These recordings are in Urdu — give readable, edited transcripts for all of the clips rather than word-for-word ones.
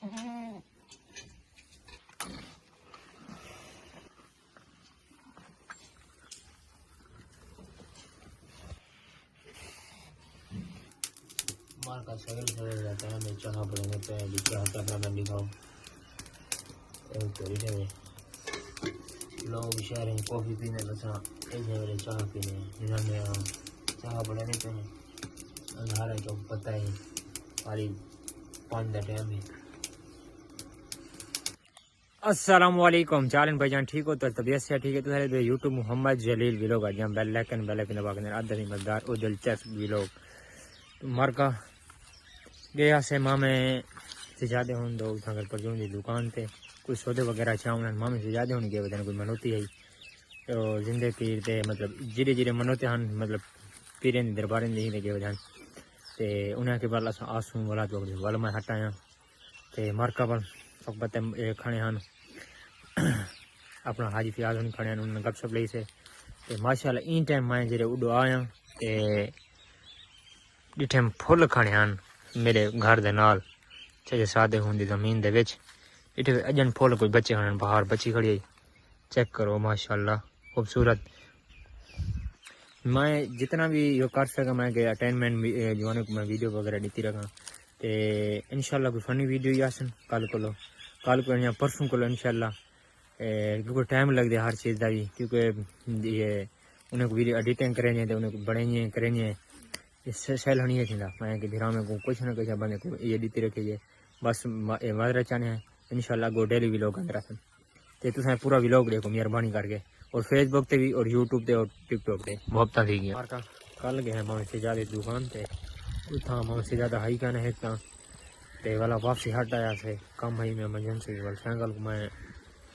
مار کا سویرے سویرے رہتا ہے میں چاہ پڑیں گے تو چاہ تک میں دکھاؤں لوگ شہر میں کافی پینے بسا ایک جگہ چاہ پینے جنہوں میں چاہ پڑے نہیں پہ اندھارا تو پتہ ہی خالی 5 کا ٹائم ہے. السلام علیکم چالن بھائی جان ٹھیک ہو تو طبیعت سے ٹھیک ہے تو سارے یوٹیوب محمد جلیل ویلوگ آ جائیں بیل آئکن دبا ادھر مزدار اور دلچسپ ویلوگ مر کا گیا سے مامے سے زیادہ ہوں دو گھر پر جو دکان تے کوئی سودے وغیرہ چاہوں مامے سے زیادہ ہونے کے بدن کوئی منوتی ہے تو زندے پیر تے مطلب جیرے جیرے منوتے ہیں مطلب پیریں درباریں نہیں کے وجہ تے انہیں کے بعد آسوں والا تو ول میں ہٹایا تے مرکا بل فقبت کھانے ہیں اپنا حاجی فیاض ہوں کھانے انہوں نے گپ شپ لی سے تے ماشاءاللہ این ٹائم میں جیرے اڈو آیا تے ڈٹھے پھل کھانے ہیں میرے گھر دے نال چاہے سادے ہوں دی زمین دے وچ ڈٹھے اجن پھل کوئی بچے کھانے باہر بچی کھڑی چیک کرو ماشاءاللہ خوبصورت. میں جتنا بھی یہ کر سکا میں کہ اٹینمنٹ جو ہے میں ویڈیو وغیرہ دیتی رکھا تے انشاءاللہ کوئی فنی ویڈیو ہی آسن کل کو یا پرسوں کو انشاءاللہ کیونکہ ٹائم لگ دیا ہر چیز کا بھی کیونکہ یہ انہیں کو ویڈیو ایڈیٹنگ کریں گے تو انہیں کو بڑھیں کریں گے سیل ہونی ہے تھا میں کہ دھیرا میں کو کچھ نہ کچھ بندے کو یہ دیتی رکھے گے بس مادر چاہنے ہیں انشاءاللہ گو ڈیلی ویلوگ اندر آسن تے تو پورا ویلوگ دیکھو مہربانی کر کے اور فیس بک تے بھی اور یوٹیوب تے اور ٹک ٹاک تے بہت تھی گیا کل گئے ماں سے زیادہ دکان تے اتھا ماں سے زیادہ ہائی کہنا ہے تے والا واپسی ہٹ آیا سے کم ہی میں ایمرجنسی وال سینگل کو میں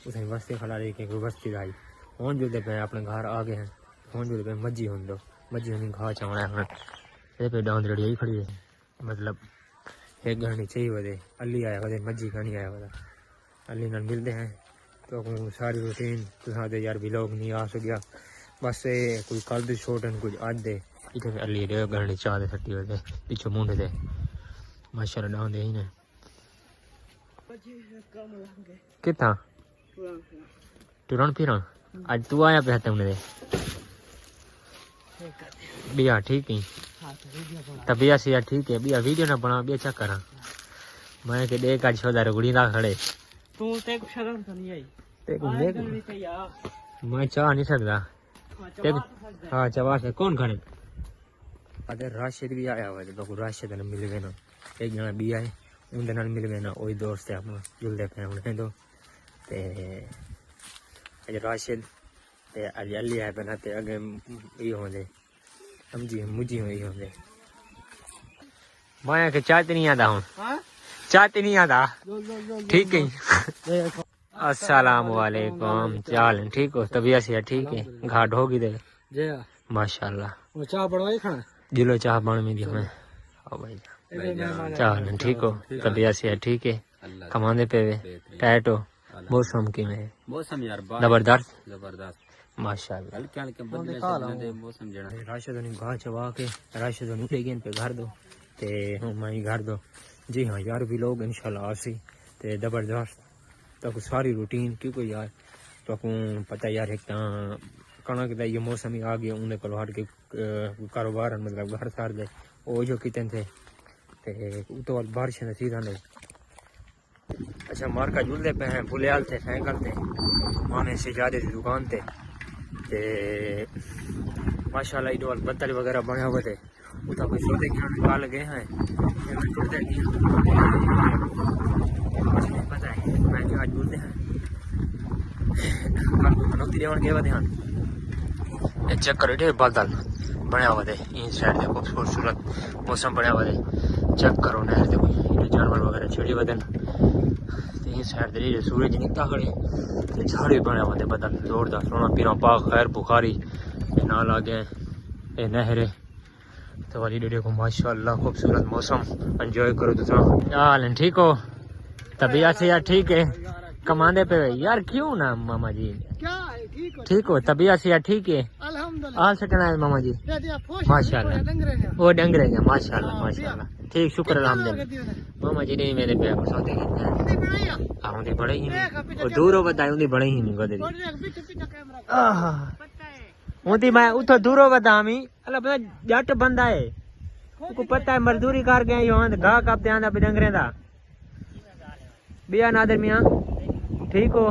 اسے بستی کھڑا رہی کہ بستی لائی ہون جو دے پہ اپنے گھر آ گئے ہیں ہون جو دے پہ مجھی ہوں دو مجھی ہوں گھا چاہنا ہے یہ پہ ڈاؤن ریڈی ہی کھڑی ہے مطلب ایک گھنٹی چاہیے ودے علی آیا ودے مجھی گھنی آیا ودا علی نال ملتے ہیں تو ساری روٹین تو دے یار بھی لوگ نہیں آ سکیا بس کوئی کل دے چھوٹن کچھ آج دے اتنے علی دے گھنٹی چاہ دے سٹی ودے پیچھے مونڈ دے ماشاءاللہ ڈاؤن دے ہی نے کتنا ٹورن پھرن اج تو آیا پہ تے انہیں دے بیا ٹھیک ہے طبیعت سے ٹھیک ہے بیا ویڈیو نہ بنا بیا چیک کرا میں کہ دیکھ اج چھوڑا رگڑی نہ کھڑے تو تے کو شرم تو نہیں آئی تے کو میں چاہ نہیں سکتا ہاں چوا سے کون کھڑے اگر راشد بھی آیا ہوا ہے تو راشد نے مل گئے نا ایک جنا بھی آئے ان دن مل گئے نا وہی دوست ہے اپنا جلدے پہ انہیں تو تے اج راشد تے اج علی آئے پہنا تے اگے یہ ہوں دے سمجھی مجھے ہوئی ہوں دے میں کہ چاہتے نہیں آتا ہوں چاہتے نہیں آتا ٹھیک ہے السلام علیکم چال ٹھیک ہو طبیعت سے ٹھیک ہے گھاٹ ہوگی دے ماشاءاللہ چاہ بڑوائی کھانا دلو چاہ بن میں دی میں چال ٹھیک ہو طبیعت سے ٹھیک ہے کماندے پہ ٹائٹ ہو موسم کی میں زبردست ماشاءاللہ راشد نے گھا چوا کے راشد نے لے گئے پہ گھر دو تے میں گھر دو جی ہاں یار بھی لوگ انشاءاللہ آسی تے زبردست تو ساری روٹین کیونکہ یار تو پتہ یار ایک کنک دا یہ موسم ہی آ گیا انہیں کو ہٹ کے کاروبار مطلب گھر سار دے وہ جو کتنے تھے تے تو بارش نصیب آنے اچھا مارکا جلدے پہ ہیں بلیال تھے سینکل تھے مانے سے زیادہ تھی دکان تے ماشاءاللہ ایڈوال بتل وغیرہ بنے ہوئے تھے اتنا کوئی سوتے کی نکال گئے ہیں پتہ ہے میں جو آج بولتے ہیں منوتی دیوان گئے ہوئے ہیں چیک کرو ٹھیک بادل بنے ہوئے تھے ان سائڈ دے خوبصورت موسم بنے ہوئے تھے چیک کرو نہر دے کوئی جانور وغیرہ چھڑی ہوئے تھے سائڈ دے سورج نکتا کھڑے جھاڑی بنے ہوئے تھے بدل زوردار سونا پیرا پاک خیر بخاری نال آ گئے اے نہرے تو والی ڈیڈے کو ماشاءاللہ خوبصورت موسم انجوائے کرو تو ٹھیک ہو طبیعت سے یار ٹھیک ہے کماندے پہ یار کیوں نا ماما جی ٹھیک ہو طبیعت سے یار ٹھیک ہے آل سٹن آئے ماما جی ماشاءاللہ وہ ڈنگرے گا ماشاءاللہ ماشاءاللہ ٹھیک شکر الحمدللہ ماما جی نہیں میرے پہ کچھ ہوتے ہاں دی بڑے ہی نہیں وہ دوروں بتائے ان دی بڑے ہی نہیں گدے ان دی میں اتھو دوروں بتا ہمیں اللہ پتہ جٹ بندہ ہے کو پتہ ہے مزدوری کر گئے یہاں گاہ کپ تے آندا پہ ڈنگرے دا بیا نادر میاں ٹھیک ہو